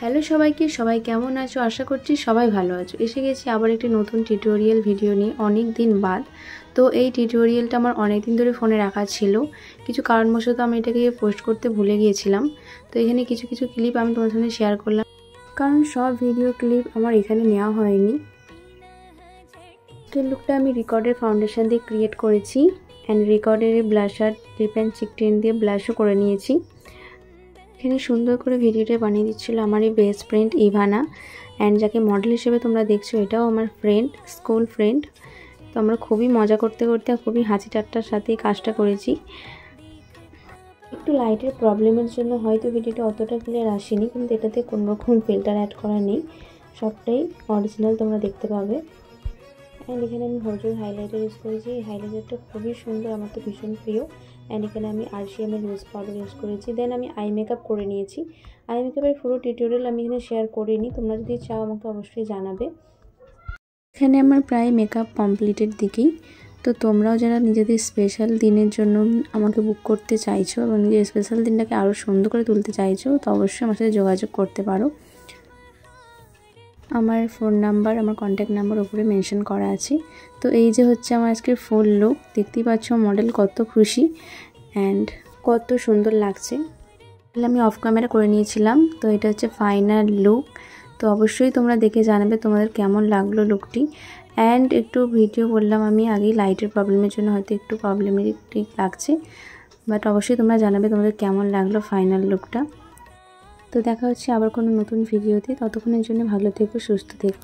Hello সবাইকে, সবাই কেমন আছো? আশা করছি সবাই ভালো আছো। এসে গেছি আবার একটি নতুন টিউটোরিয়াল ভিডিও নিয়ে অনেক দিন বাদ। তো এই টিউটোরিয়ালটা আমার অনেক দিন ধরে ফোনে রাখা ছিল, কিছু কারণবশত আমি এটাকে পোস্ট করতে ভুলে গিয়েছিলাম। তো এখানে কিছু কিছু ক্লিপ আমি তোমাদের সাথে শেয়ার করলাম, কারণ সব ভিডিও ক্লিপ আমার এখানে নেওয়া হয়নি। এই লুকটা আমি রিকর্ডের ফাউন্ডেশন দিয়ে ক্রিয়েট করেছি অ্যান্ড রিকর্ডের blusher lip and cheek tint দিয়ে ব্লাশও করে নিয়েছি। এখানে সুন্দর করে ভিডিওটা বানিয়ে দিচ্ছিল আমার এই বেস্ট ফ্রেন্ড ইভানা, অ্যান্ড যাকে মডেল হিসেবে তোমরা দেখছো এটাও আমার ফ্রেন্ড, স্কুল ফ্রেন্ড। তো আমরা খুবই মজা করতে করতে খুবই হাসি ঠাট্টার সাথেই কাজটা করেছি। একটু লাইটের প্রবলেমের জন্য হয়তো ভিডিওটা অতটা ক্লিয়ার আসেনি, কিন্তু এটাতে কোনো রকম ফিল্টার অ্যাড করা নেই, সবটাই অরিজিনাল তোমরা দেখতে পাবে। অ্যান্ড এখানে আমি হজুর হাইলাইটার ইউজ করেছি। এই হাইলাইটারটা খুবই সুন্দর, আমার তো ভীষণ প্রিয়। অ্যান্ড এখানে আমি RCM-এর লুজ পাউডার ইউজ করেছি। দেন আমি আই মেকআপ করে নিয়েছি। আই মেকআপের পুরো টিউটোরিয়াল আমি এখানে শেয়ার করিনি, তোমরা যদি চাও আমাকে অবশ্যই জানাবে। এখানে আমার প্রায় মেকআপ কমপ্লিটের দিকেই। তো তোমরাও যারা নিজেদের স্পেশাল দিনের জন্য আমাকে বুক করতে চাইছো এবং নিজের স্পেশাল দিনটাকে আরও সুন্দর করে তুলতে চাইছো, তো অবশ্যই আমার সাথে যোগাযোগ করতে পারো। আমার ফোন নাম্বার, আমার কন্ট্যাক্ট নাম্বার উপরে মেনশন করা আছে। তো এই যে হচ্ছে আমার আজকের ফুল লুক, দেখতেই পাচ্ছ মডেল কত খুশি অ্যান্ড কত সুন্দর লাগছে। আমি অফ ক্যামেরা করে নিয়েছিলাম, তো এটা হচ্ছে ফাইনাল লুক। তো অবশ্যই তোমরা দেখে জানাবে তোমাদের কেমন লাগলো লুকটি। অ্যান্ড একটু ভিডিও বললাম আমি আগেই, লাইটের প্রবলেমের জন্য হয়তো একটু প্রবলেমেটিক লাগছে, বাট অবশ্যই তোমরা জানাবে তোমাদের কেমন লাগলো ফাইনাল লুকটা। তো দেখা হচ্ছে আবার কোনো নতুন ভিডিওতে, ততক্ষণের জন্য ভালো থেকো, সুস্থ থেকো।